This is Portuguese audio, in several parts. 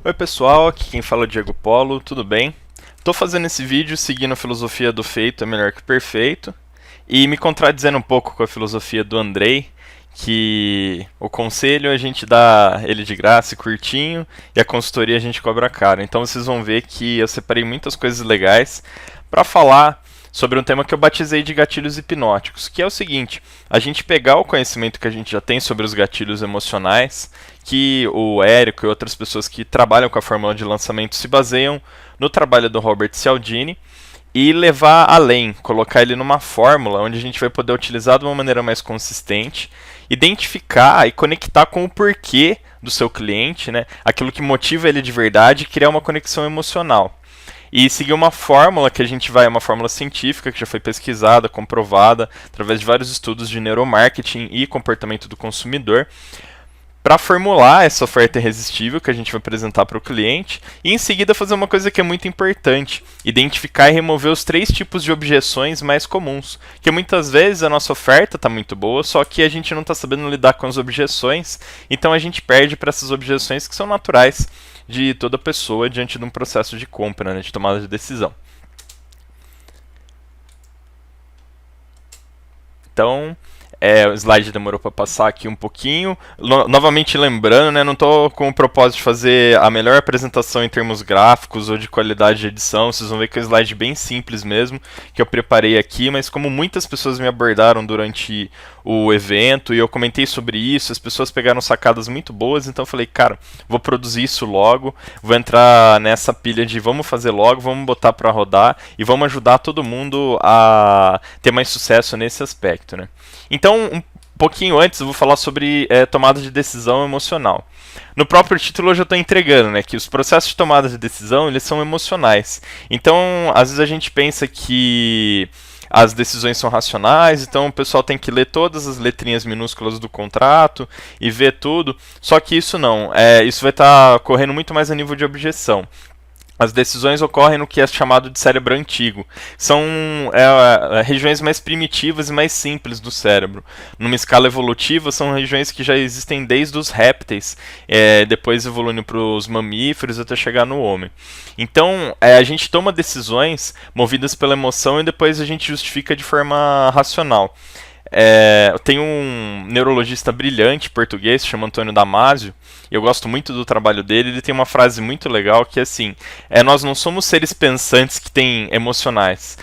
Oi pessoal, aqui quem fala é o Diego Polo, tudo bem? Tô fazendo esse vídeo seguindo a filosofia do feito é melhor que perfeito e me contradizendo um pouco com a filosofia do Andrei, que o conselho a gente dá ele de graça e curtinho e a consultoria a gente cobra caro. Então vocês vão ver que eu separei muitas coisas legais para falar sobre um tema que eu batizei de gatilhos hipnóticos, que é o seguinte: a gente pegar o conhecimento que a gente já tem sobre os gatilhos emocionais, que o Érico e outras pessoas que trabalham com a fórmula de lançamento se baseiam no trabalho do Robert Cialdini, e levar além, colocar ele numa fórmula onde a gente vai poder utilizar de uma maneira mais consistente, identificar e conectar com o porquê do seu cliente, né? Aquilo que motiva ele de verdade, e criar uma conexão emocional. E seguir uma fórmula que a gente vai, uma fórmula científica que já foi pesquisada, comprovada, através de vários estudos de neuromarketing e comportamento do consumidor, para formular essa oferta irresistível que a gente vai apresentar para o cliente e em seguida fazer uma coisa que é muito importante: identificar e remover os 3 tipos de objeções mais comuns, que muitas vezes a nossa oferta está muito boa, só que a gente não está sabendo lidar com as objeções, então a gente perde para essas objeções que são naturais de toda pessoa diante de um processo de compra, né, de tomada de decisão. Então, o slide demorou para passar aqui um pouquinho. Novamente lembrando, né, não estou com o propósito de fazer a melhor apresentação em termos gráficos ou de qualidade de edição. Vocês vão ver que é um slide bem simples mesmo, que eu preparei aqui, mas como muitas pessoas me abordaram durante o evento e eu comentei sobre isso, as pessoas pegaram sacadas muito boas, então eu falei, cara, vou produzir isso logo, vou entrar nessa pilha de vamos fazer logo, vamos botar para rodar e vamos ajudar todo mundo a ter mais sucesso nesse aspecto, né? Então, um pouquinho antes, eu vou falar sobre tomada de decisão emocional. No próprio título eu já estou entregando, né, que os processos de tomada de decisão, eles são emocionais. Então, às vezes a gente pensa que as decisões são racionais, então o pessoal tem que ler todas as letrinhas minúsculas do contrato e ver tudo, só que isso não, isso vai estar correndo muito mais a nível de objeção. As decisões ocorrem no que é chamado de cérebro antigo. São regiões mais primitivas e mais simples do cérebro. Numa escala evolutiva, são regiões que já existem desde os répteis, depois evoluindo para os mamíferos até chegar no homem. Então, a gente toma decisões movidas pela emoção e depois a gente justifica de forma racional. Tem um neurologista brilhante português, chama Antônio Damasio, e eu gosto muito do trabalho dele. Ele tem uma frase muito legal que é assim: nós não somos seres pensantes que têm emoções,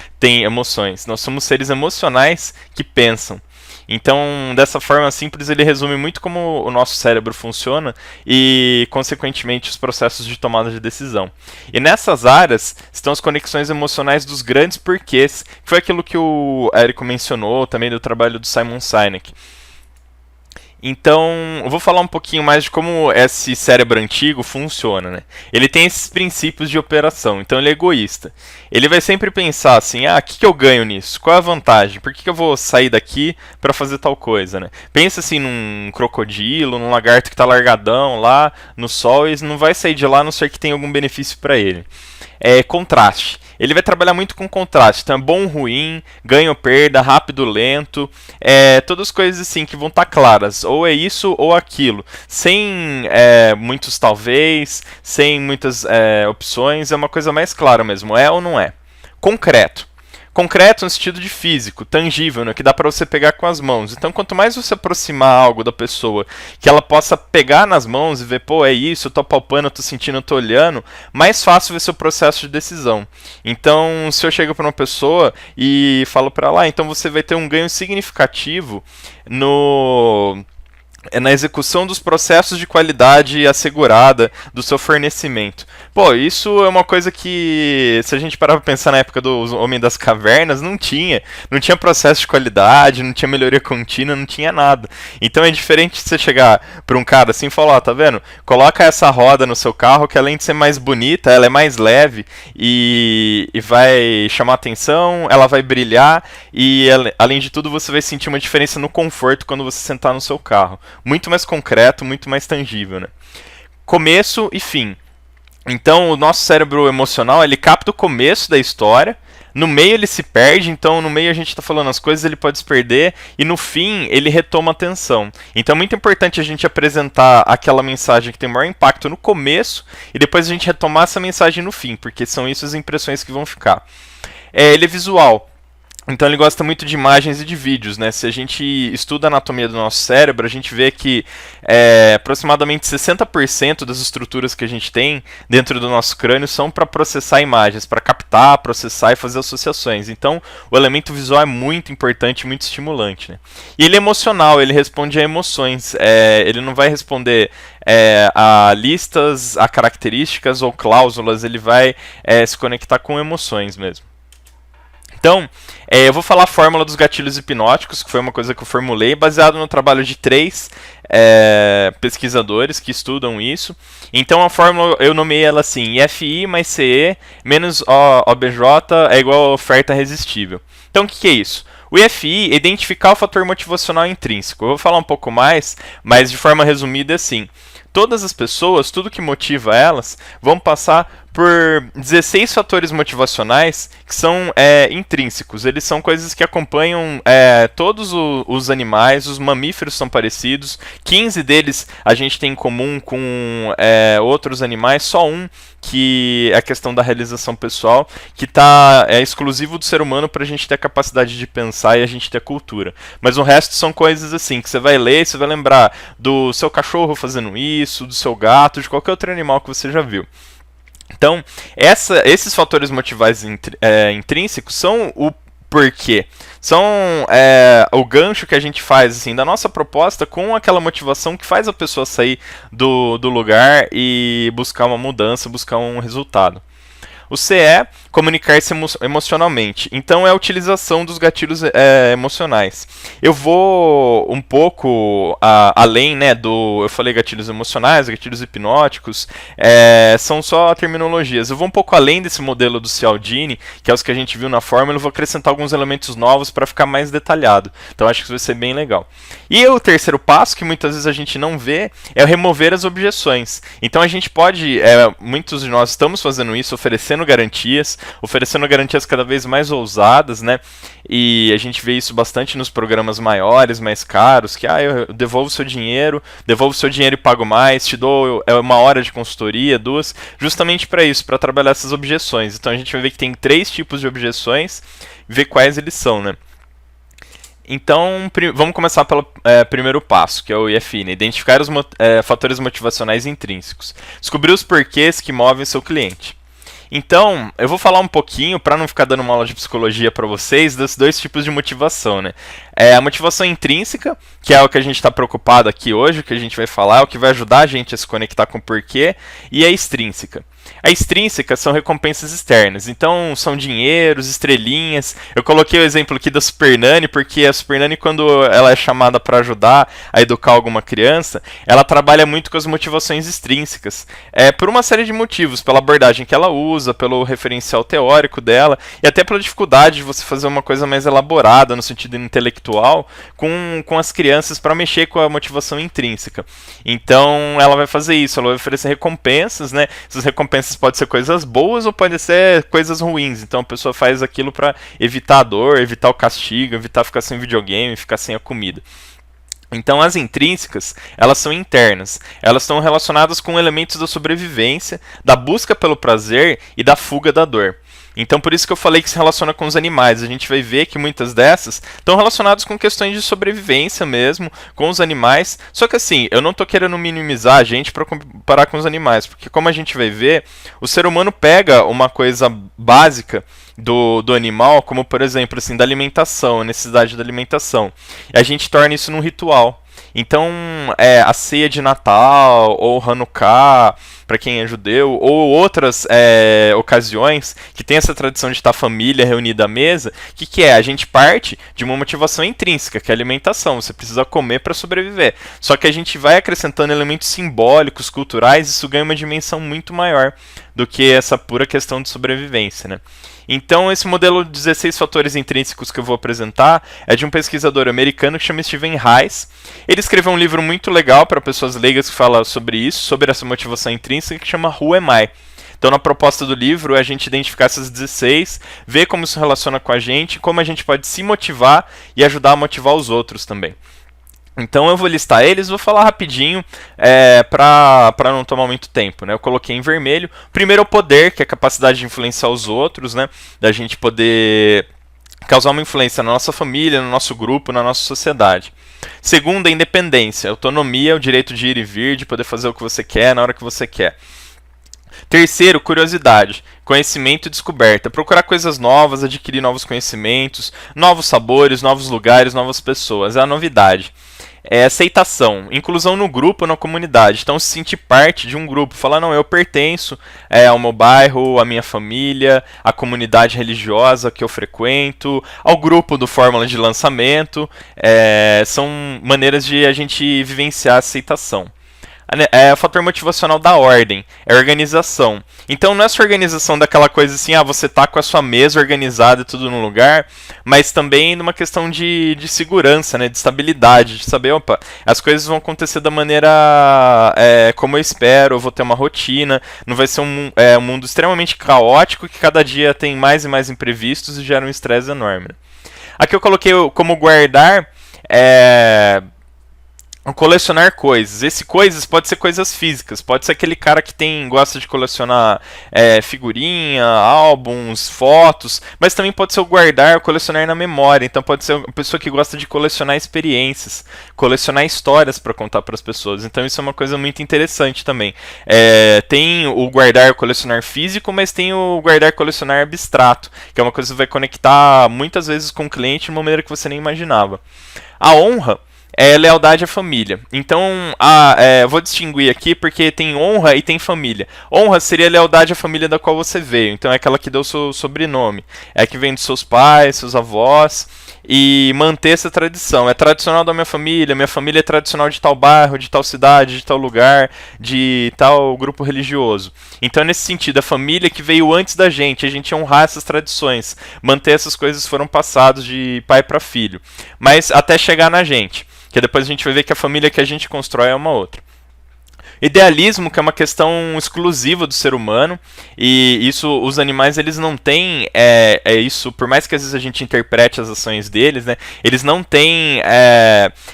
nós somos seres emocionais que pensam. Então, dessa forma simples, ele resume muito como o nosso cérebro funciona e, consequentemente, os processos de tomada de decisão. E nessas áreas estão as conexões emocionais dos grandes porquês, que foi aquilo que o Érico mencionou também do trabalho do Simon Sinek. Então, eu vou falar um pouquinho mais de como esse cérebro antigo funciona, né? Ele tem esses princípios de operação, então ele é egoísta. Ele vai sempre pensar assim: o que eu ganho nisso? Qual é a vantagem? Por que eu vou sair daqui para fazer tal coisa, né? Pensa assim num crocodilo, num lagarto que está largadão lá no sol e não vai sair de lá a não ser que tenha algum benefício para ele. Contraste. Ele vai trabalhar muito com contraste, então é bom, ruim, ganho ou perda, rápido, lento, todas coisas assim que vão estar claras, ou é isso ou aquilo, sem muitos talvez, sem muitas opções, é uma coisa mais clara mesmo, é ou não é. Concreto. Concreto no sentido de físico, tangível, né, que dá para você pegar com as mãos. Então, quanto mais você aproximar algo da pessoa, que ela possa pegar nas mãos e ver, pô, é isso, eu tô palpando, eu tô sentindo, eu tô olhando, mais fácil vai ser o processo de decisão. Então, se eu chego para uma pessoa e falo para ela, então você vai ter um ganho significativo na execução dos processos de qualidade assegurada do seu fornecimento. Pô, isso é uma coisa que, se a gente parar pra pensar na época do Homem das Cavernas, não tinha processo de qualidade, não tinha melhoria contínua, não tinha nada. Então é diferente de você chegar pra um cara assim e falar, tá vendo? Coloca essa roda no seu carro que além de ser mais bonita, ela é mais leve e vai chamar atenção, ela vai brilhar e além de tudo você vai sentir uma diferença no conforto quando você sentar no seu carro. Muito mais concreto, muito mais tangível, né? Começo e fim. Então, o nosso cérebro emocional, ele capta o começo da história, No meio ele se perde, então no meio a gente está falando as coisas, ele pode se perder, e no fim ele retoma a atenção. Então é muito importante a gente apresentar aquela mensagem que tem maior impacto no começo, e depois a gente retomar essa mensagem no fim, porque são isso as impressões que vão ficar. Ele é visual. Então ele gosta muito de imagens e de vídeos, né? Se a gente estuda a anatomia do nosso cérebro, a gente vê que aproximadamente 60% das estruturas que a gente tem dentro do nosso crânio são para processar imagens, para captar, processar e fazer associações. Então o elemento visual é muito importante, muito estimulante, né? E ele é emocional, ele responde a emoções. Ele não vai responder a listas, a características ou cláusulas, ele vai se conectar com emoções mesmo. Então, eu vou falar a fórmula dos gatilhos hipnóticos, que foi uma coisa que eu formulei, baseado no trabalho de 3 pesquisadores que estudam isso. Então, a fórmula, eu nomeei ela assim, IFI mais CE menos OBJ é igual a oferta irresistível. Então, o que é isso? O IFI é identificar o fator motivacional intrínseco. Eu vou falar um pouco mais, mas de forma resumida é assim. Todas as pessoas, tudo que motiva elas, vão passar por 16 fatores motivacionais que são intrínsecos. Eles são coisas que acompanham todos os animais, os mamíferos são parecidos, 15 deles a gente tem em comum com outros animais, só um que é a questão da realização pessoal, que é exclusivo do ser humano para a gente ter a capacidade de pensar e a gente ter cultura. Mas o resto são coisas assim, que você vai ler, você vai lembrar do seu cachorro fazendo isso, do seu gato, de qualquer outro animal que você já viu. Então, esses fatores motivais intrínsecos são o porquê. São o gancho que a gente faz assim, da nossa proposta com aquela motivação que faz a pessoa sair do lugar e buscar uma mudança, buscar um resultado. O C é comunicar-se emocionalmente. Então é a utilização dos gatilhos emocionais. Eu vou um pouco além, né, eu falei gatilhos emocionais, gatilhos hipnóticos, são só terminologias. Eu vou um pouco além desse modelo do Cialdini, que é os que a gente viu na fórmula, eu vou acrescentar alguns elementos novos para ficar mais detalhado. Então acho que isso vai ser bem legal. E o terceiro passo, que muitas vezes a gente não vê, é remover as objeções. Então a gente pode, muitos de nós estamos fazendo isso, oferecendo garantias cada vez mais ousadas, né? E a gente vê isso bastante nos programas maiores, mais caros, que eu devolvo seu dinheiro e pago mais, te dou uma hora de consultoria, 2, justamente para isso, para trabalhar essas objeções. Então a gente vai ver que tem 3 tipos de objeções, ver quais eles são, né? Então, vamos começar pelo primeiro passo, que é o IFI, né? Identificar os fatores motivacionais intrínsecos. Descobrir os porquês que movem seu cliente. Então, eu vou falar um pouquinho, para não ficar dando uma aula de psicologia para vocês, dos 2 tipos de motivação, né? A motivação intrínseca, que é o que a gente está preocupado aqui hoje, o que a gente vai falar, é o que vai ajudar a gente a se conectar com o porquê, e a extrínseca. A extrínseca são recompensas externas, então são dinheiros, estrelinhas. Eu coloquei o exemplo aqui da Super Nanny, porque a Super Nanny, quando ela é chamada para ajudar a educar alguma criança, ela trabalha muito com as motivações extrínsecas, por uma série de motivos, pela abordagem que ela usa, pelo referencial teórico dela, e até pela dificuldade de você fazer uma coisa mais elaborada, no sentido intelectual, com as crianças para mexer com a motivação intrínseca. Então ela vai fazer isso, ela vai oferecer recompensas, né? Essas recompensas podem ser coisas boas ou podem ser coisas ruins. Então a pessoa faz aquilo para evitar a dor, evitar o castigo, evitar ficar sem videogame, ficar sem a comida. Então as intrínsecas, elas são internas, elas estão relacionadas com elementos da sobrevivência, da busca pelo prazer e da fuga da dor. Então por isso que eu falei que se relaciona com os animais. A gente vai ver que muitas dessas estão relacionadas com questões de sobrevivência mesmo, com os animais. Só que assim, eu não estou querendo minimizar a gente para comparar com os animais, porque como a gente vai ver, o ser humano pega uma coisa básica do animal, como por exemplo assim, da alimentação, a necessidade da alimentação, e a gente torna isso num ritual. Então, a ceia de Natal, ou Hanukkah, para quem é judeu, ou outras ocasiões que tem essa tradição de estar a família reunida à mesa, o que é? A gente parte de uma motivação intrínseca, que é a alimentação. Você precisa comer para sobreviver. Só que a gente vai acrescentando elementos simbólicos, culturais, e isso ganha uma dimensão muito maior do que essa pura questão de sobrevivência, né? Então, esse modelo de 16 fatores intrínsecos que eu vou apresentar é de um pesquisador americano que chama Steven Hayes. Ele escreveu um livro muito legal para pessoas leigas que fala sobre isso, sobre essa motivação intrínseca, que chama Who Am I? Então, na proposta do livro, é a gente identificar essas 16, ver como isso relaciona com a gente, como a gente pode se motivar e ajudar a motivar os outros também. Então eu vou listar eles, vou falar rapidinho para não tomar muito tempo, né? Eu coloquei em vermelho. Primeiro é o poder, que é a capacidade de influenciar os outros, né? Da gente poder causar uma influência na nossa família, no nosso grupo, na nossa sociedade. Segundo, a independência, autonomia, o direito de ir e vir, de poder fazer o que você quer na hora que você quer. Terceiro, curiosidade, conhecimento e descoberta. Procurar coisas novas, adquirir novos conhecimentos, novos sabores, novos lugares, novas pessoas. É a novidade. É aceitação, inclusão no grupo, na comunidade. Então, se sentir parte de um grupo, falar, não, eu pertenço ao meu bairro, à minha família, à comunidade religiosa que eu frequento, ao grupo do Fórmula de Lançamento. São maneiras de a gente vivenciar a aceitação. É o fator motivacional da ordem, é organização. Então não é só organização daquela coisa assim, você tá com a sua mesa organizada e tudo no lugar, mas também numa questão de segurança, né, de estabilidade, de saber, opa, as coisas vão acontecer da maneira como eu espero, eu vou ter uma rotina, não vai ser um mundo extremamente caótico que cada dia tem mais e mais imprevistos e gera um estresse enorme. Aqui eu coloquei como guardar colecionar coisas. Esse coisas pode ser coisas físicas, pode ser aquele cara que gosta de colecionar figurinha, álbuns, fotos, mas também pode ser o guardar, o colecionar na memória. Então pode ser uma pessoa que gosta de colecionar experiências, colecionar histórias para contar para as pessoas. Então isso é uma coisa muito interessante também. Tem o guardar, o colecionar físico, mas tem o guardar, colecionar abstrato, que é uma coisa que vai conectar muitas vezes com o cliente de uma maneira que você nem imaginava. A honra é lealdade à família. Então, vou distinguir aqui porque tem honra e tem família. Honra seria lealdade à família da qual você veio. Então, é aquela que deu seu sobrenome. É a que vem dos seus pais, seus avós. E manter essa tradição. É tradicional da minha família é tradicional de tal bairro, de tal cidade, de tal lugar, de tal grupo religioso. Então, nesse sentido, a família que veio antes da gente, a gente honrar essas tradições, manter essas coisas que foram passadas de pai para filho. Mas até chegar na gente. Que depois a gente vai ver que a família que a gente constrói é uma outra. Idealismo, que é uma questão exclusiva do ser humano, e isso, os animais, eles não têm isso, por mais que às vezes a gente interprete as ações deles, né, eles não têm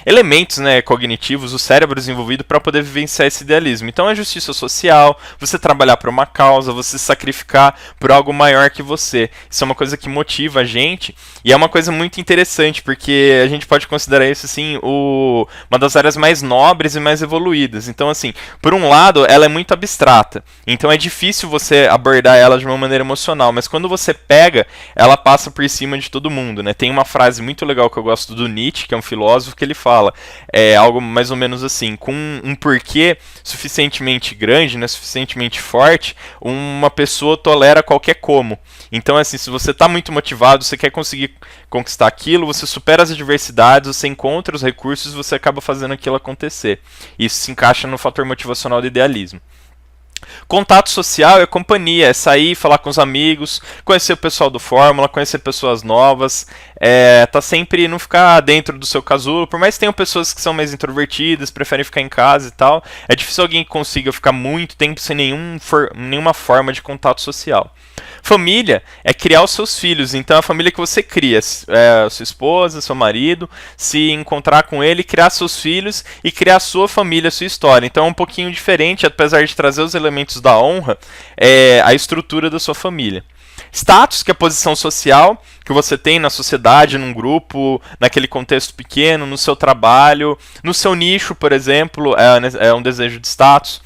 elementos, né, cognitivos, o cérebro desenvolvido para poder vivenciar esse idealismo. Então é justiça social, você trabalhar por uma causa, você se sacrificar por algo maior que você. Isso é uma coisa que motiva a gente, e é uma coisa muito interessante, porque a gente pode considerar isso, assim, uma das áreas mais nobres e mais evoluídas. Então, assim, por um lado, ela é muito abstrata, então é difícil você abordar ela de uma maneira emocional, mas quando você pega, ela passa por cima de todo mundo, né? Tem uma frase muito legal que eu gosto do Nietzsche, que é um filósofo, que ele fala algo mais ou menos assim: com um porquê suficientemente grande, né, suficientemente forte, uma pessoa tolera qualquer como. Então, assim, se você está muito motivado, você quer conseguir conquistar aquilo, você supera as adversidades, você encontra os recursos e você acaba fazendo aquilo acontecer. Isso se encaixa no fator motivacional do idealismo. Contato social é companhia, é sair, falar com os amigos, conhecer o pessoal do Fórmula, conhecer pessoas novas, tá sempre, não ficar dentro do seu casulo, por mais que tenham pessoas que são mais introvertidas, preferem ficar em casa e tal, é difícil alguém que consiga ficar muito tempo sem nenhuma forma de contato social. Família é criar os seus filhos, então a família que você cria, sua esposa, seu marido, se encontrar com ele, criar seus filhos e criar a sua família, a sua história. Então é um pouquinho diferente, apesar de trazer os elementos da honra, a estrutura da sua família. Status, que é a posição social que você tem na sociedade, num grupo, naquele contexto pequeno, no seu trabalho, no seu nicho, por exemplo, é um desejo de status.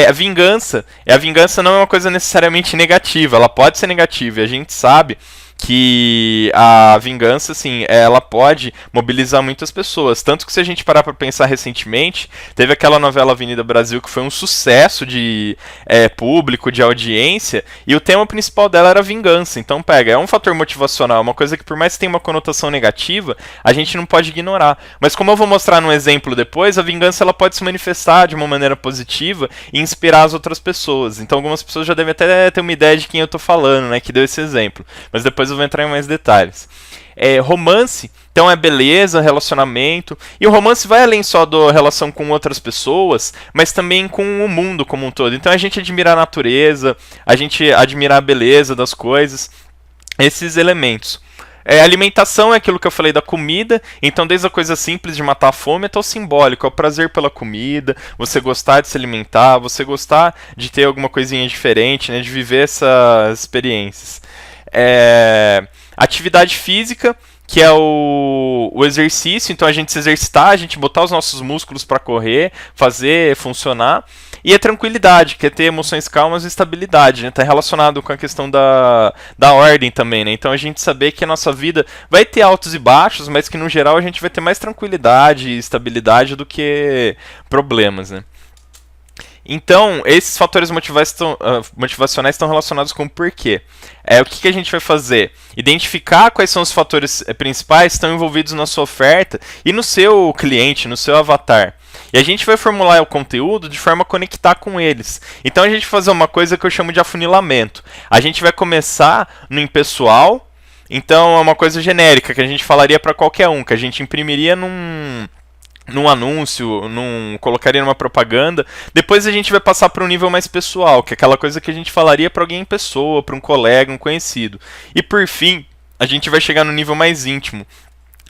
A vingança. A vingança não é uma coisa necessariamente negativa, ela pode ser negativa, e a gente sabe que a vingança, assim, ela pode mobilizar muitas pessoas. Tanto que se a gente parar para pensar recentemente, teve aquela novela Avenida Brasil que foi um sucesso de público, de audiência, e o tema principal dela era vingança. Então é um fator motivacional, uma coisa que por mais que tenha uma conotação negativa, a gente não pode ignorar. Mas como eu vou mostrar no exemplo depois, a vingança ela pode se manifestar de uma maneira positiva e inspirar as outras pessoas. Então algumas pessoas já devem até ter uma ideia de quem eu estou falando, né, que deu esse exemplo. Mas depois depois eu vou entrar em mais detalhes. Romance, então é beleza, relacionamento, e o romance vai além só da relação com outras pessoas, mas também com o mundo como um todo. Então a gente admira a natureza, a gente admira a beleza das coisas, esses elementos. Alimentação é aquilo que eu falei da comida, então desde a coisa simples de matar a fome até o simbólico, é o prazer pela comida, você gostar de se alimentar, você gostar de ter alguma coisinha diferente, né, de viver essas experiências. Atividade física, que é o exercício, então a gente se exercitar, a gente botar os nossos músculos para correr, fazer funcionar. E a tranquilidade, que é ter emoções calmas e estabilidade, né? Tá relacionado com a questão da ordem também, né? Então a gente saber que a nossa vida vai ter altos e baixos, mas que no geral a gente vai ter mais tranquilidade e estabilidade do que problemas, né? Então, esses fatores motivacionais estão relacionados com o porquê. O que a gente vai fazer? Identificar quais são os fatores principais que estão envolvidos na sua oferta e no seu cliente, no seu avatar. E a gente vai formular o conteúdo de forma a conectar com eles. Então a gente vai fazer uma coisa que eu chamo de afunilamento. A gente vai começar no impessoal, então é uma coisa genérica que a gente falaria para qualquer um, que a gente imprimiria num anúncio, colocaria numa propaganda. Depois a gente vai passar para um nível mais pessoal, que é aquela coisa que a gente falaria para alguém em pessoa, para um colega, um conhecido. E por fim, a gente vai chegar no nível mais íntimo,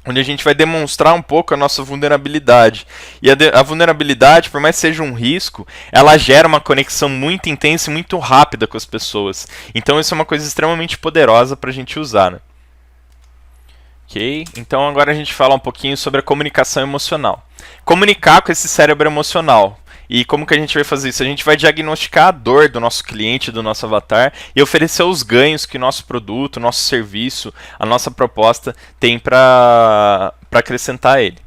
onde a gente vai demonstrar um pouco a nossa vulnerabilidade. E a vulnerabilidade, por mais que seja um risco, ela gera uma conexão muito intensa e muito rápida com as pessoas. Então isso é uma coisa extremamente poderosa para a gente usar, né? Ok, então agora a gente fala um pouquinho sobre a comunicação emocional. Comunicar com esse cérebro emocional. E como que a gente vai fazer isso? A gente vai diagnosticar a dor do nosso cliente, do nosso avatar, e oferecer os ganhos que nosso produto, nosso serviço, a nossa proposta tem para acrescentar a ele.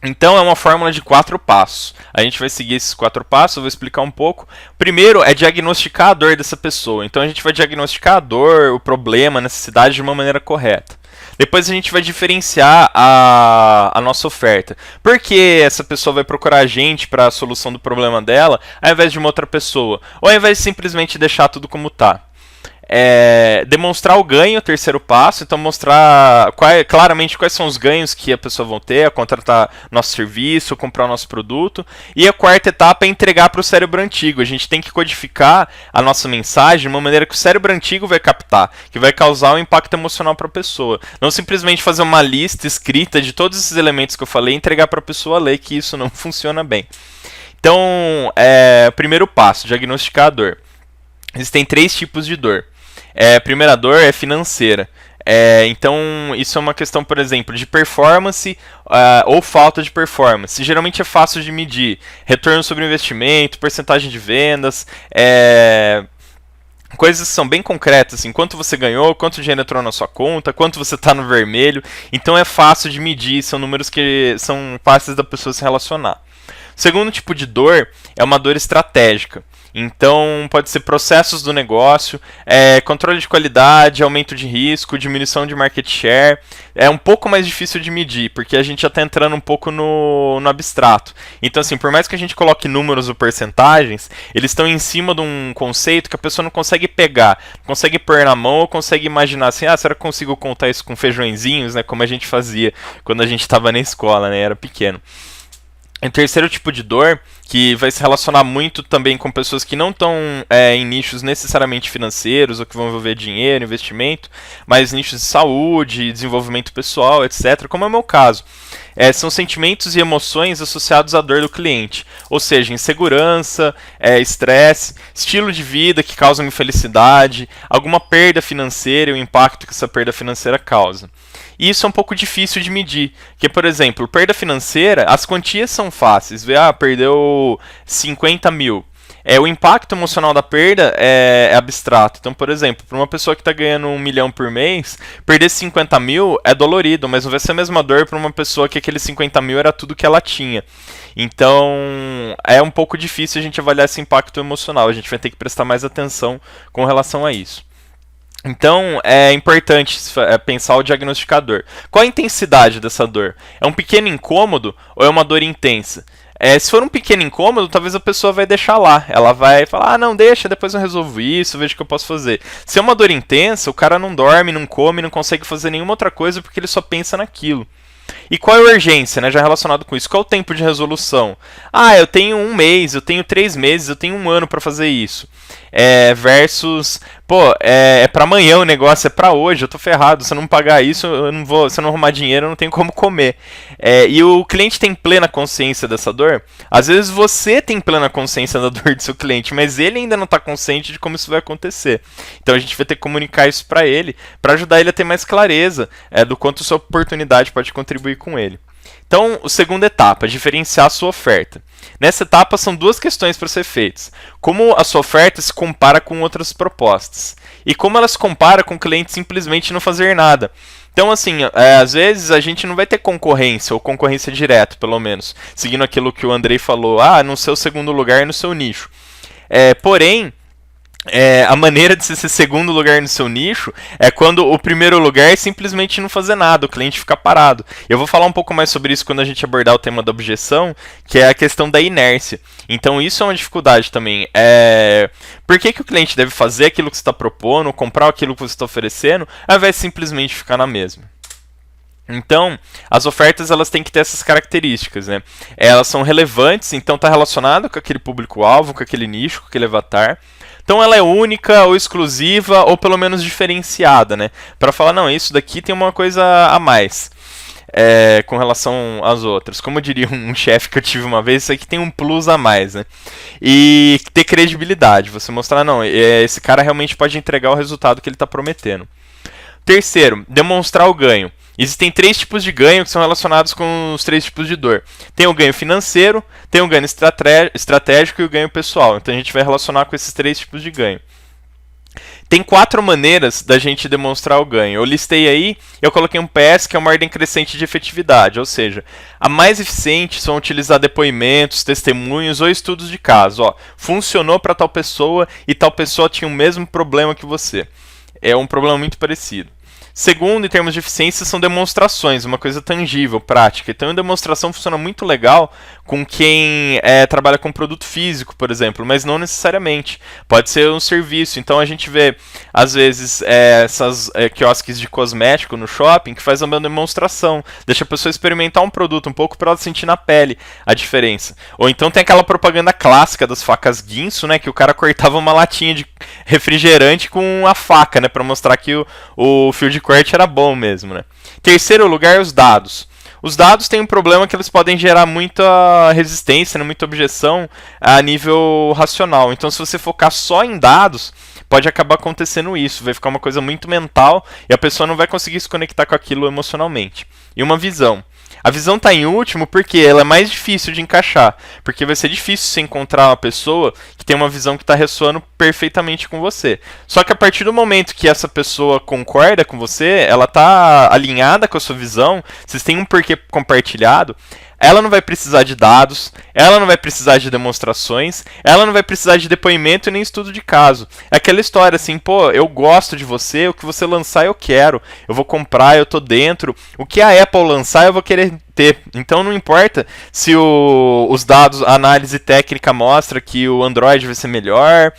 Então é uma fórmula de 4 passos. A gente vai seguir esses 4 passos, eu vou explicar um pouco. Primeiro é diagnosticar a dor dessa pessoa. Então a gente vai diagnosticar a dor, o problema, a necessidade de uma maneira correta. Depois a gente vai diferenciar a nossa oferta. Por que essa pessoa vai procurar a gente para a solução do problema dela, ao invés de uma outra pessoa? Ou ao invés de simplesmente deixar tudo como está? Demonstrar o ganho, o terceiro passo. Então mostrar claramente quais são os ganhos que a pessoa vai ter a contratar nosso serviço, comprar o nosso produto. E a quarta etapa é entregar para o cérebro antigo. A gente tem que codificar a nossa mensagem de uma maneira que o cérebro antigo vai captar, que vai causar um impacto emocional para a pessoa. Não simplesmente fazer uma lista escrita de todos esses elementos que eu falei e entregar para a pessoa ler, que isso não funciona bem. Então, primeiro passo, diagnosticar a dor. Existem 3 tipos de dor. A primeira dor é financeira. Então, isso é uma questão, por exemplo, de performance ou falta de performance. Geralmente é fácil de medir. Retorno sobre investimento, porcentagem de vendas, coisas que são bem concretas, assim, quanto você ganhou, quanto dinheiro entrou na sua conta, quanto você está no vermelho. Então é fácil de medir, são números que são fáceis da pessoa se relacionar. O segundo tipo de dor é uma dor estratégica. Então, pode ser processos do negócio, controle de qualidade, aumento de risco, diminuição de market share. É um pouco mais difícil de medir, porque a gente já está entrando um pouco no abstrato. Então, assim, por mais que a gente coloque números ou percentagens, eles estão em cima de um conceito que a pessoa não consegue pegar, não consegue pôr na mão ou consegue imaginar assim, será que eu consigo contar isso com feijõezinhos, né, como a gente fazia quando a gente estava na escola, né, era pequeno. O terceiro tipo de dor, que vai se relacionar muito também com pessoas que não estão em nichos necessariamente financeiros ou que vão envolver dinheiro, investimento, mas nichos de saúde, desenvolvimento pessoal, etc., como é o meu caso. São sentimentos e emoções associados à dor do cliente, ou seja, insegurança, estresse, estilo de vida que causa infelicidade, alguma perda financeira e o impacto que essa perda financeira causa. E isso é um pouco difícil de medir, porque, por exemplo, perda financeira, as quantias são fáceis, perdeu 50 mil. O impacto emocional da perda é abstrato. Então, por exemplo, para uma pessoa que está ganhando 1 milhão por mês, perder 50 mil é dolorido, mas não vai ser a mesma dor para uma pessoa que aqueles 50 mil era tudo que ela tinha. Então, é um pouco difícil a gente avaliar esse impacto emocional. A gente vai ter que prestar mais atenção com relação a isso. Então, é importante pensar o diagnosticador. Qual a intensidade dessa dor? É um pequeno incômodo ou é uma dor intensa? Se for um pequeno incômodo, talvez a pessoa vai deixar lá. Ela vai falar, não, deixa, depois eu resolvo isso, vejo o que eu posso fazer. Se é uma dor intensa, o cara não dorme, não come, não consegue fazer nenhuma outra coisa porque ele só pensa naquilo. E qual é a urgência, né? Já relacionado com isso. Qual é o tempo de resolução? Eu tenho 1 mês, eu tenho 3 meses, eu tenho 1 ano para fazer isso. Versus, é para amanhã o negócio, é para hoje, eu tô ferrado. Se eu não pagar isso, eu não vou. Se eu não arrumar dinheiro, eu não tenho como comer. E o cliente tem plena consciência dessa dor? Às vezes você tem plena consciência da dor do seu cliente, mas ele ainda não está consciente de como isso vai acontecer. Então a gente vai ter que comunicar isso para ele, para ajudar ele a ter mais clareza do quanto sua oportunidade pode contribuir com ele. Então, a segunda etapa, diferenciar a sua oferta. Nessa etapa são 2 questões para ser feitas. Como a sua oferta se compara com outras propostas. E como ela se compara com o cliente simplesmente não fazer nada. Então, assim, às vezes a gente não vai ter concorrência, ou concorrência direta, pelo menos. Seguindo aquilo que o Andrei falou, no seu segundo lugar, no seu nicho. Porém, a maneira de ser segundo lugar no seu nicho é quando o primeiro lugar é simplesmente não fazer nada, o cliente ficar parado. Eu vou falar um pouco mais sobre isso quando a gente abordar o tema da objeção, que é a questão da inércia. Então isso é uma dificuldade também. Por que o cliente deve fazer aquilo que você está propondo, comprar aquilo que você está oferecendo, ao invés de simplesmente ficar na mesma? Então, as ofertas elas têm que ter essas características, né? Elas são relevantes, então está relacionado com aquele público-alvo, com aquele nicho, com aquele avatar. Então ela é única ou exclusiva ou pelo menos diferenciada, né? Para falar, não, isso daqui tem uma coisa a mais com relação às outras. Como diria um chefe que eu tive uma vez, isso aqui tem um plus a mais, né? E ter credibilidade, você mostrar, não, esse cara realmente pode entregar o resultado que ele está prometendo. Terceiro, demonstrar o ganho. Existem 3 tipos de ganho que são relacionados com os 3 tipos de dor. Tem o ganho financeiro, tem o ganho estratégico e o ganho pessoal. Então a gente vai relacionar com esses 3 tipos de ganho. Tem 4 maneiras da gente demonstrar o ganho. Eu listei aí, eu coloquei um PS que é uma ordem crescente de efetividade, ou seja, a mais eficiente são utilizar depoimentos, testemunhos ou estudos de caso. Funcionou para tal pessoa e tal pessoa tinha o mesmo problema que você. É um problema muito parecido. Segundo, em termos de eficiência, são demonstrações, uma coisa tangível, prática. Então, a demonstração funciona muito legal com quem trabalha com produto físico, por exemplo, mas não necessariamente. Pode ser um serviço. Então, a gente vê, às vezes, essas quiosques de cosmético no shopping que faz uma demonstração. Deixa a pessoa experimentar um produto um pouco para ela sentir na pele a diferença. Ou então tem aquela propaganda clássica das facas Guinso, né, que o cara cortava uma latinha de refrigerante com a faca, né, para mostrar que o fio de corte era bom mesmo, né? Terceiro lugar, os dados. Os dados têm um problema que eles podem gerar muita resistência, né, muita objeção a nível racional. Então, se você focar só em dados, pode acabar acontecendo isso. Vai ficar uma coisa muito mental e a pessoa não vai conseguir se conectar com aquilo emocionalmente. E uma visão. A visão está em último porque ela é mais difícil de encaixar. Porque vai ser difícil você encontrar uma pessoa que tem uma visão que está ressoando perfeitamente com você. Só que a partir do momento que essa pessoa concorda com você, ela está alinhada com a sua visão, vocês têm um porquê compartilhado, ela não vai precisar de dados, ela não vai precisar de demonstrações, ela não vai precisar de depoimento e nem estudo de caso. É aquela história assim, eu gosto de você, o que você lançar eu quero, eu vou comprar, eu tô dentro, o que a Apple lançar eu vou querer ter. Então não importa se os dados, a análise técnica mostra que o Android vai ser melhor,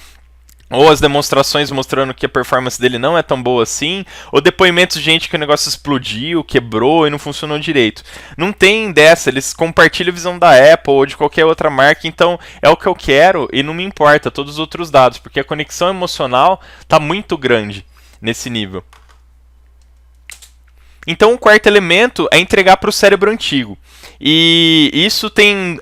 ou as demonstrações mostrando que a performance dele não é tão boa assim, ou depoimentos de gente que o negócio explodiu, quebrou e não funcionou direito. Não tem dessa, eles compartilham a visão da Apple ou de qualquer outra marca, então é o que eu quero e não me importa todos os outros dados, porque a conexão emocional está muito grande nesse nível. Então o quarto elemento é entregar para o cérebro antigo. E isso tem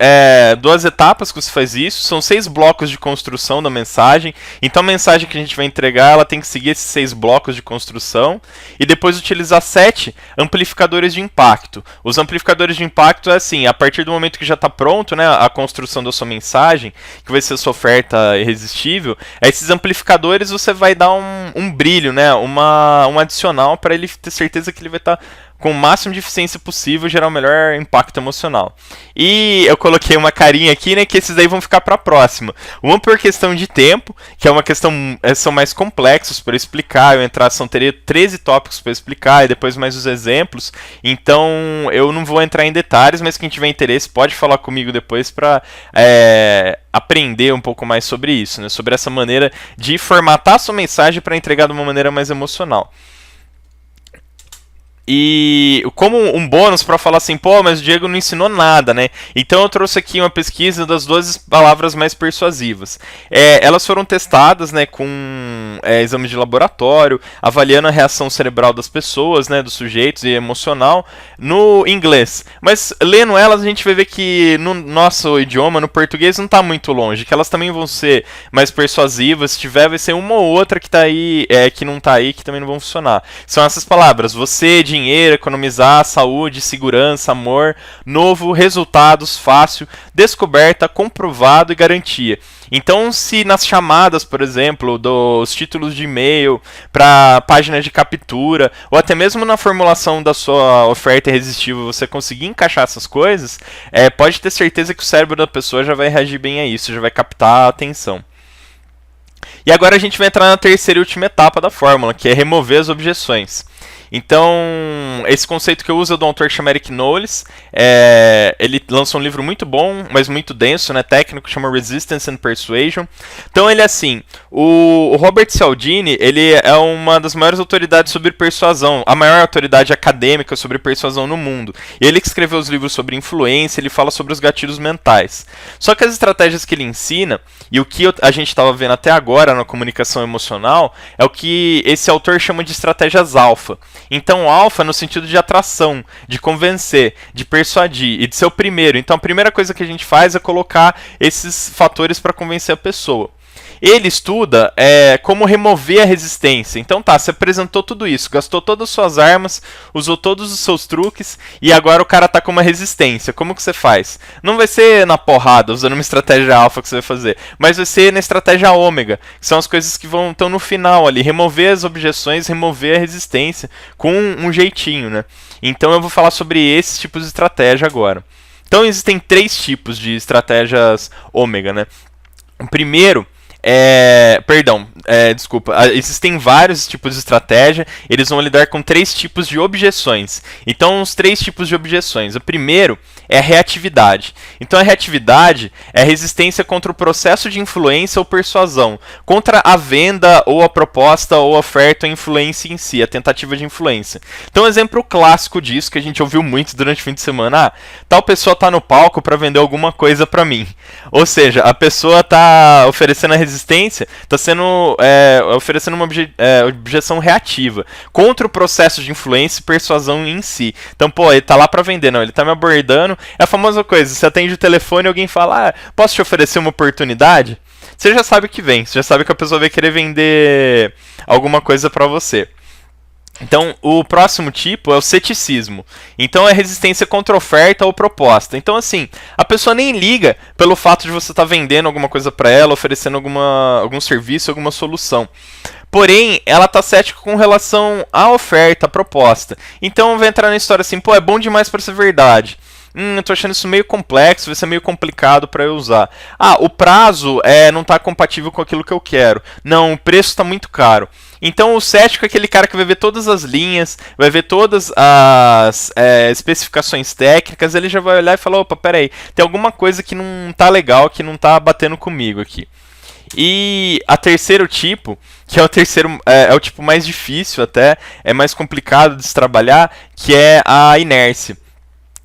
2 etapas que você faz isso, são 6 blocos de construção da mensagem. Então a mensagem que a gente vai entregar, ela tem que seguir esses 6 blocos de construção e depois utilizar 7 amplificadores de impacto. Os amplificadores de impacto é assim, a partir do momento que já está pronto, né, a construção da sua mensagem, que vai ser a sua oferta irresistível, esses amplificadores você vai dar um brilho, né, um adicional para ele ter certeza que ele vai estar com o máximo de eficiência possível, gerar o melhor impacto emocional. E eu coloquei uma carinha aqui, né, que esses daí vão ficar para a próxima. Uma por questão de tempo, que é uma questão, são mais complexos para explicar, teria 13 tópicos para explicar e depois mais os exemplos, então eu não vou entrar em detalhes, mas quem tiver interesse pode falar comigo depois para aprender um pouco mais sobre isso, né, sobre essa maneira de formatar a sua mensagem para entregar de uma maneira mais emocional. E como um bônus para falar assim, pô, mas o Diego não ensinou nada, né? Então eu trouxe aqui uma pesquisa das 12 palavras mais persuasivas. Elas foram testadas, né, com exames de laboratório, avaliando a reação cerebral das pessoas, né, dos sujeitos e emocional, no inglês. Mas lendo elas a gente vai ver que no nosso idioma, no português, não está muito longe, que elas também vão ser mais persuasivas. Se tiver, vai ser uma ou outra que tá aí, que não está aí, que também não vão funcionar. São essas palavras: você, dinheiro, economizar, saúde, segurança, amor, novo, resultados, fácil, descoberta, comprovado e garantia. Então, se nas chamadas, por exemplo, dos títulos de e-mail para páginas de captura, ou até mesmo na formulação da sua oferta irresistível, você conseguir encaixar essas coisas, pode ter certeza que o cérebro da pessoa já vai reagir bem a isso, já vai captar a atenção. E agora a gente vai entrar na terceira e última etapa da fórmula, que é remover as objeções. Então, esse conceito que eu uso é do autor chamado Eric Knowles. Ele lançou um livro muito bom, mas muito denso, né, técnico, chama Resistance and Persuasion. Então ele é assim, o Robert Cialdini, ele é uma das maiores autoridades sobre persuasão, a maior autoridade acadêmica sobre persuasão no mundo. E ele que escreveu os livros sobre influência, ele fala sobre os gatilhos mentais. Só que as estratégias que ele ensina, e o que a gente estava vendo até agora na comunicação emocional, é o que esse autor chama de estratégias alfa. Então, alfa no sentido de atração, de convencer, de persuadir e de ser o primeiro. Então, a primeira coisa que a gente faz é colocar esses fatores para convencer a pessoa. Ele estuda como remover a resistência. Então tá, você apresentou tudo isso, gastou todas as suas armas, usou todos os seus truques e agora o cara tá com uma resistência. Como que você faz? Não vai ser na porrada, usando uma estratégia alfa que você vai fazer, mas vai ser na estratégia ômega, que são as coisas que estão no final ali, remover as objeções, remover a resistência com um jeitinho, né? Então eu vou falar sobre esses tipos de estratégia agora. Então existem 3 tipos de estratégias ômega, né? O primeiro existem vários tipos de estratégia, eles vão lidar com 3 tipos de objeções. Então, os 3 tipos de objeções. O primeiro é a reatividade. Então, a reatividade é a resistência contra o processo de influência ou persuasão, contra a venda ou a proposta ou a oferta ou a influência em si, a tentativa de influência. Então, um exemplo clássico disso, que a gente ouviu muito durante o fim de semana: tal pessoa está no palco para vender alguma coisa para mim. Ou seja, a pessoa está oferecendo a resistência, está sendo oferecendo uma objeção reativa contra o processo de influência e persuasão em si. Então, pô, ele tá lá para vender, não, ele tá me abordando. É a famosa coisa, você atende o telefone e alguém fala: posso te oferecer uma oportunidade? Você já sabe que vem, você já sabe que a pessoa vai querer vender alguma coisa para você. Então, o próximo tipo é o ceticismo. Então, é resistência contra oferta ou proposta. Então, assim, a pessoa nem liga pelo fato de você estar vendendo alguma coisa para ela, oferecendo algum serviço, alguma solução. Porém, ela está cética com relação à oferta, à proposta. Então, vai entrar na história assim: pô, é bom demais para ser verdade. Eu tô achando isso meio complexo, vai ser meio complicado para eu usar. O prazo não está compatível com aquilo que eu quero. Não, o preço está muito caro. Então, o cético é aquele cara que vai ver todas as linhas, vai ver todas as especificações técnicas, ele já vai olhar e falar: opa, peraí, tem alguma coisa que não tá legal, que não tá batendo comigo aqui. E a terceiro tipo, que é o terceiro, é o tipo mais difícil até, é mais complicado de se trabalhar, que é a inércia.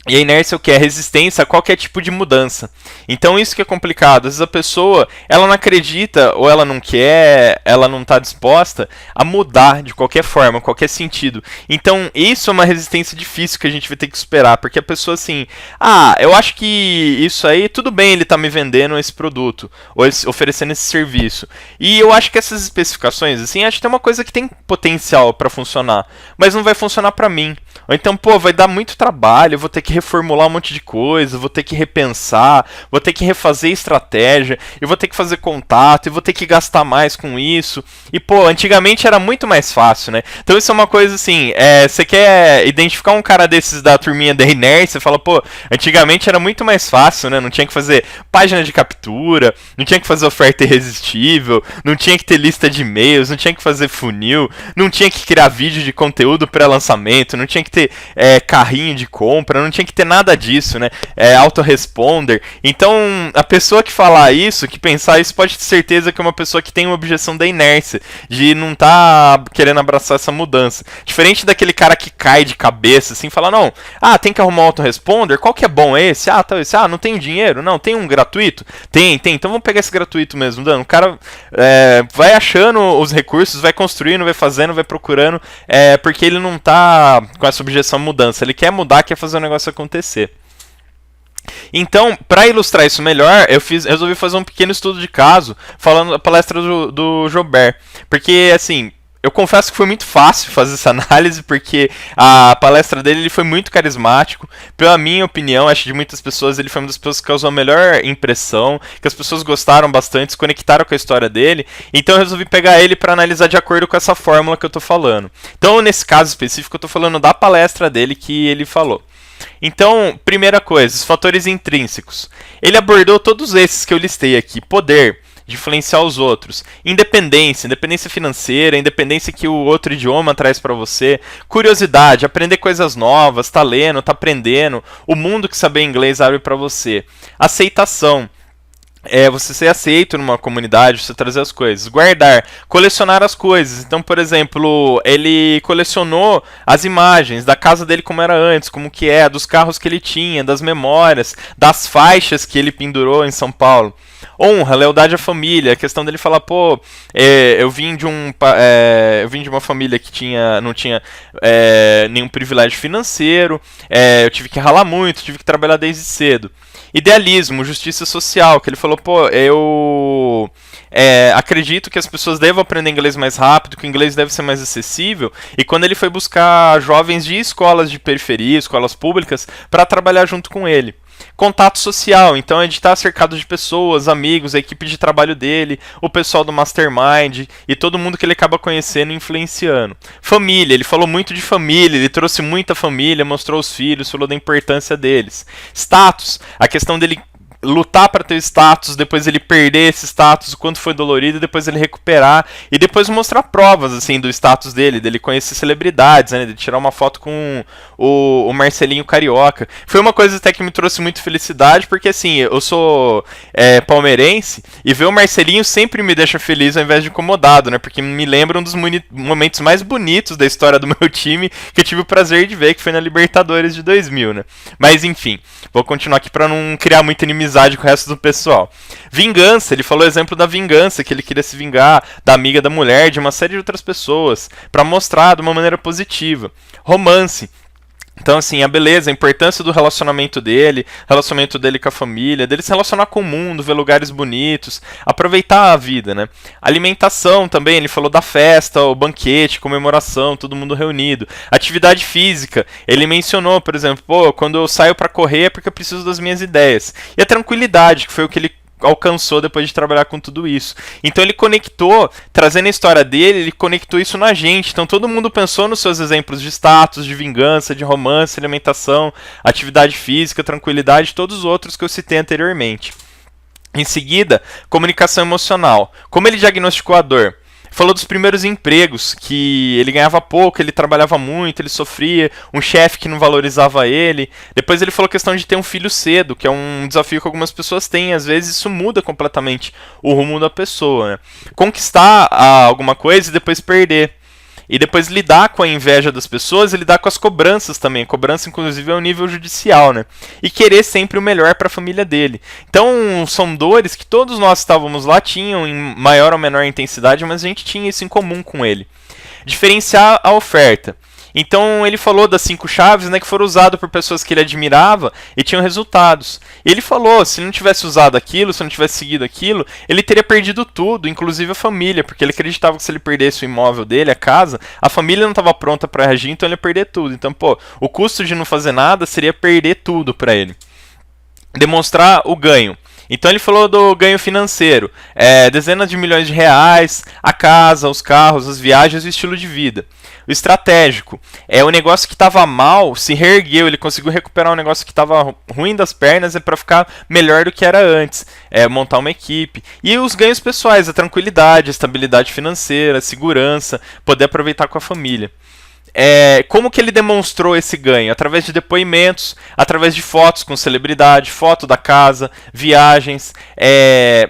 E a inércia é o que? É resistência a qualquer tipo de mudança. Então isso que é complicado. Às vezes a pessoa, ela não acredita, ou ela não quer, ela não está disposta a mudar de qualquer forma, qualquer sentido. Então isso é uma resistência difícil que a gente vai ter que superar, porque a pessoa assim: eu acho que isso aí, tudo bem, ele está me vendendo esse produto, ou oferecendo esse serviço. E eu acho que essas especificações, assim, acho que tem uma coisa que tem potencial para funcionar, mas não vai funcionar para mim. Ou então, pô, vai dar muito trabalho, eu vou ter que que reformular um monte de coisa, vou ter que repensar, vou ter que refazer estratégia, eu vou ter que fazer contato, eu vou ter que gastar mais com isso. E, pô, antigamente era muito mais fácil, né? Então isso é uma coisa assim, você quer identificar um cara desses da turminha da inércia, você fala, pô, antigamente era muito mais fácil, né? Não tinha que fazer página de captura, não tinha que fazer oferta irresistível, não tinha que ter lista de e-mails, não tinha que fazer funil, não tinha que criar vídeo de conteúdo pré-lançamento, não tinha que ter carrinho de compra, não tinha que ter nada disso, né? Autoresponder. Então, a pessoa que falar isso, que pensar isso, pode ter certeza que é uma pessoa que tem uma objeção da inércia, de não tá querendo abraçar essa mudança. Diferente daquele cara que cai de cabeça, assim, fala, não, tem que arrumar um autoresponder, qual que é bom esse? Tá esse. Não tem dinheiro? Não, tem um gratuito? Tem, então vamos pegar esse gratuito mesmo, dano. O cara vai achando os recursos, vai construindo, vai fazendo, vai procurando, porque ele não tá com essa objeção à mudança, ele quer mudar, quer fazer o negócio acontecer. Então, para ilustrar isso melhor, eu resolvi fazer um pequeno estudo de caso, falando da palestra do Joubert. Porque, assim, eu confesso que foi muito fácil fazer essa análise, porque a palestra dele ele foi muito carismático. Pela minha opinião, acho que de muitas pessoas, ele foi uma das pessoas que causou a melhor impressão, que as pessoas gostaram bastante, se conectaram com a história dele. Então eu resolvi pegar ele para analisar de acordo com essa fórmula que eu tô falando. Então, nesse caso específico, eu tô falando da palestra dele que ele falou. Então, primeira coisa, os fatores intrínsecos. Ele abordou todos esses que eu listei aqui: poder de influenciar os outros, independência financeira, independência que o outro idioma traz para você, curiosidade, aprender coisas novas, tá lendo, tá aprendendo, o mundo que saber inglês abre para você, aceitação. Você ser aceito numa comunidade, você trazer as coisas. Guardar, colecionar as coisas. Então, por exemplo, ele colecionou as imagens da casa dele como era antes, como que dos carros que ele tinha, das memórias, das faixas que ele pendurou em São Paulo. Honra, lealdade à família, a questão dele falar, pô, eu vim de uma família que não tinha nenhum privilégio financeiro, eu tive que ralar muito, tive que trabalhar desde cedo. Idealismo, justiça social, que ele falou, pô, eu acredito que as pessoas devam aprender inglês mais rápido, que o inglês deve ser mais acessível, e quando ele foi buscar jovens de escolas de periferia, escolas públicas, para trabalhar junto com ele. Contato social, então é de estar cercado de pessoas, amigos, a equipe de trabalho dele, o pessoal do Mastermind e todo mundo que ele acaba conhecendo e influenciando. Família, ele falou muito de família, ele trouxe muita família, mostrou os filhos, falou da importância deles. Status, a questão dele lutar para ter status, depois ele perder esse status, o quanto foi dolorido, depois ele recuperar e depois mostrar provas assim do status dele conhecer celebridades, né, de tirar uma foto com o Marcelinho Carioca. Foi uma coisa até que me trouxe muito felicidade, porque assim, eu sou palmeirense e ver o Marcelinho sempre me deixa feliz ao invés de incomodado, né, porque me lembra um dos momentos mais bonitos da história do meu time, que eu tive o prazer de ver, que foi na Libertadores de 2000, né. Mas enfim, vou continuar aqui para não criar muita inimizade com o resto do pessoal. Vingança, ele falou o exemplo da vingança, que ele queria se vingar da amiga da mulher, de uma série de outras pessoas, para mostrar de uma maneira positiva. Romance. Então, assim, a beleza, a importância do relacionamento dele com a família, dele se relacionar com o mundo, ver lugares bonitos, aproveitar a vida, né? Alimentação também, ele falou da festa, o banquete, comemoração, todo mundo reunido. Atividade física, ele mencionou, por exemplo, pô, quando eu saio pra correr é porque eu preciso das minhas ideias. E a tranquilidade, que foi o que ele alcançou depois de trabalhar com tudo isso. Então ele conectou, trazendo a história dele, ele conectou isso na gente. Então todo mundo pensou nos seus exemplos de status, de vingança, de romance, alimentação, atividade física, tranquilidade, todos os outros que eu citei anteriormente. Em seguida, comunicação emocional. Como ele diagnosticou a dor? Falou dos primeiros empregos, que ele ganhava pouco, ele trabalhava muito, ele sofria, um chefe que não valorizava ele. Depois ele falou a questão de ter um filho cedo, que é um desafio que algumas pessoas têm. Às vezes isso muda completamente o rumo da pessoa, né? Conquistar alguma coisa e depois perder. E depois lidar com a inveja das pessoas e lidar com as cobranças também. Cobrança, inclusive, é um nível judicial, né? E querer sempre o melhor para a família dele. Então, são dores que todos nós estávamos lá, tinham em maior ou menor intensidade, mas a gente tinha isso em comum com ele. Diferenciar a oferta. Então ele falou das 5 chaves, né, que foram usadas por pessoas que ele admirava e tinham resultados. E ele falou, se não tivesse usado aquilo, se não tivesse seguido aquilo, ele teria perdido tudo, inclusive a família, porque ele acreditava que se ele perdesse o imóvel dele, a casa, a família não estava pronta para reagir, então ele ia perder tudo. Então, pô, o custo de não fazer nada seria perder tudo para ele. Demonstrar o ganho. Então ele falou do ganho financeiro, dezenas de milhões de reais, a casa, os carros, as viagens e o estilo de vida. O estratégico, o negócio que estava mal, se reergueu, ele conseguiu recuperar um negócio que estava ruim das pernas para ficar melhor do que era antes, montar uma equipe. E os ganhos pessoais, a tranquilidade, a estabilidade financeira, a segurança, poder aproveitar com a família. Como que ele demonstrou esse ganho? Através de depoimentos, através de fotos com celebridade, foto da casa, viagens,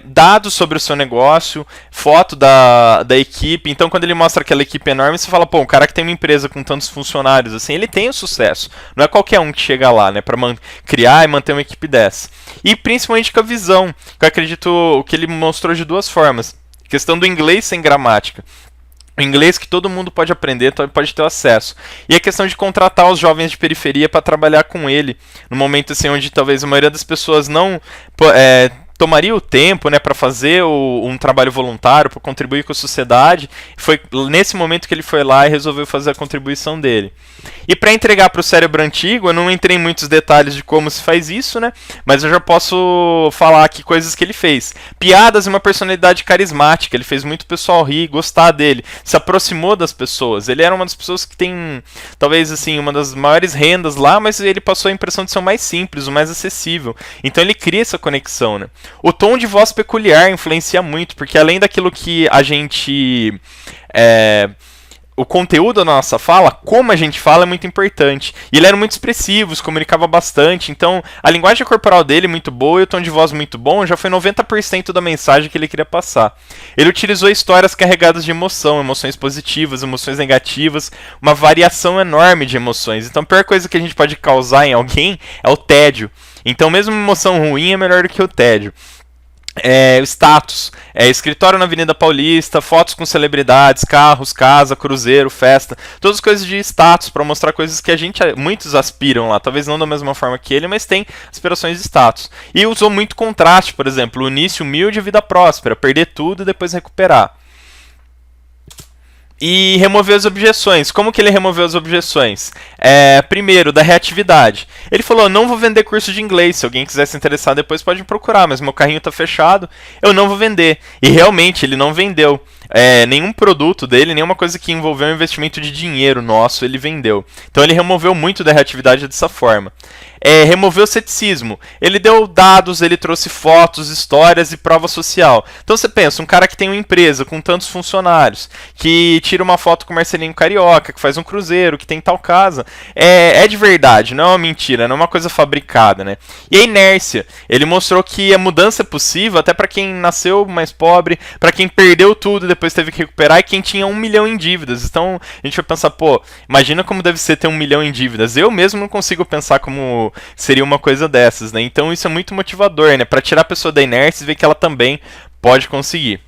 dados sobre o seu negócio, foto da equipe. Então, quando ele mostra aquela equipe enorme, você fala, pô, um cara que tem uma empresa com tantos funcionários, assim, ele tem o sucesso. Não é qualquer um que chega lá, né, para criar e manter uma equipe dessa. E principalmente com a visão, que eu acredito que ele mostrou de 2 formas. Questão do inglês sem gramática. O inglês que todo mundo pode aprender, pode ter acesso. E a questão de contratar os jovens de periferia para trabalhar com ele, no momento assim, onde talvez a maioria das pessoas não tomaria o tempo, né, para fazer um trabalho voluntário, para contribuir com a sociedade. Foi nesse momento que ele foi lá e resolveu fazer a contribuição dele. E para entregar para o cérebro antigo, eu não entrei em muitos detalhes de como se faz isso, né, mas eu já posso falar aqui coisas que ele fez. Piadas e uma personalidade carismática, ele fez muito o pessoal rir, gostar dele, se aproximou das pessoas. Ele era uma das pessoas que tem, talvez assim, uma das maiores rendas lá, mas ele passou a impressão de ser o mais simples, o mais acessível. Então ele cria essa conexão, né. O tom de voz peculiar influencia muito, porque além daquilo que a gente... o conteúdo da nossa fala, como a gente fala é muito importante. E ele era muito expressivo, se comunicava bastante, então a linguagem corporal dele muito boa e o tom de voz muito bom, já foi 90% da mensagem que ele queria passar. Ele utilizou histórias carregadas de emoção, emoções positivas, emoções negativas, uma variação enorme de emoções. Então a pior coisa que a gente pode causar em alguém é o tédio. Então mesmo uma emoção ruim é melhor do que o tédio. Status, escritório na Avenida Paulista, fotos com celebridades, carros, casa, cruzeiro, festa, todas as coisas de status para mostrar coisas que muitos aspiram lá, talvez não da mesma forma que ele, mas tem aspirações de status. E usou muito contraste, por exemplo, o início humilde e vida próspera, perder tudo e depois recuperar. E remover as objeções. Como que ele removeu as objeções? Primeiro, da reatividade. Ele falou, não vou vender curso de inglês, se alguém quiser se interessar depois pode me procurar, mas meu carrinho está fechado, eu não vou vender. E realmente, ele não vendeu. Nenhum produto dele, nenhuma coisa que envolveu um investimento de dinheiro nosso, ele vendeu. Então ele removeu muito da reatividade dessa forma. Removeu o ceticismo. Ele deu dados, ele trouxe fotos, histórias e prova social. Então você pensa, um cara que tem uma empresa com tantos funcionários, que tira uma foto com o Marcelinho Carioca, que faz um cruzeiro, que tem tal casa, é de verdade, não é uma mentira, não é uma coisa fabricada, né? E a inércia. Ele mostrou que a mudança é possível até para quem nasceu mais pobre, para quem perdeu tudo e depois teve que recuperar, e quem tinha 1 milhão em dívidas. Então a gente vai pensar, pô, imagina como deve ser ter 1 milhão em dívidas. Eu mesmo não consigo pensar como seria uma coisa dessas, né? Então isso é muito motivador, né? Para tirar a pessoa da inércia e ver que ela também pode conseguir.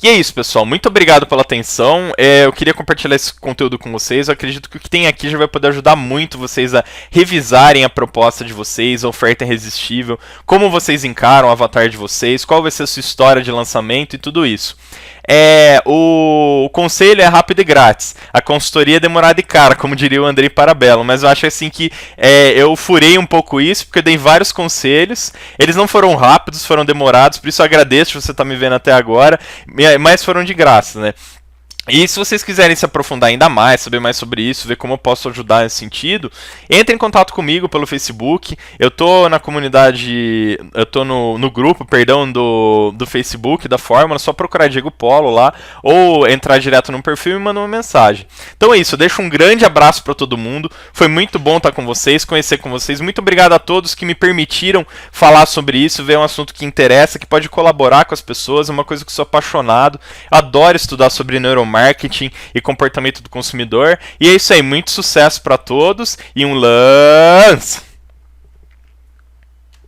E é isso, pessoal. Muito obrigado pela atenção. Eu queria compartilhar esse conteúdo com vocês. Eu acredito que o que tem aqui já vai poder ajudar muito vocês a revisarem a proposta de vocês, a oferta irresistível, como vocês encaram o avatar de vocês, qual vai ser a sua história de lançamento e tudo isso. O conselho é rápido e grátis. A consultoria é demorada e cara, como diria o Andrei Parabello. Mas eu acho assim que eu furei um pouco isso, porque eu dei vários conselhos. Eles não foram rápidos, foram demorados. Por isso eu agradeço se você está me vendo até agora. Mas foram de graça, né? E se vocês quiserem se aprofundar ainda mais, saber mais sobre isso, ver como eu posso ajudar nesse sentido, entre em contato comigo pelo Facebook. Eu tô na comunidade, eu tô no grupo, perdão, do Facebook, da Fórmula, só procurar Diego Polo lá, ou entrar direto no perfil e mandar uma mensagem. Então é isso, eu deixo um grande abraço para todo mundo, foi muito bom estar com vocês, conhecer com vocês, muito obrigado a todos que me permitiram falar sobre isso, ver um assunto que interessa, que pode colaborar com as pessoas, é uma coisa que eu sou apaixonado, eu adoro estudar sobre neuromarketing e comportamento do consumidor. E é isso aí, muito sucesso para todos e um lance!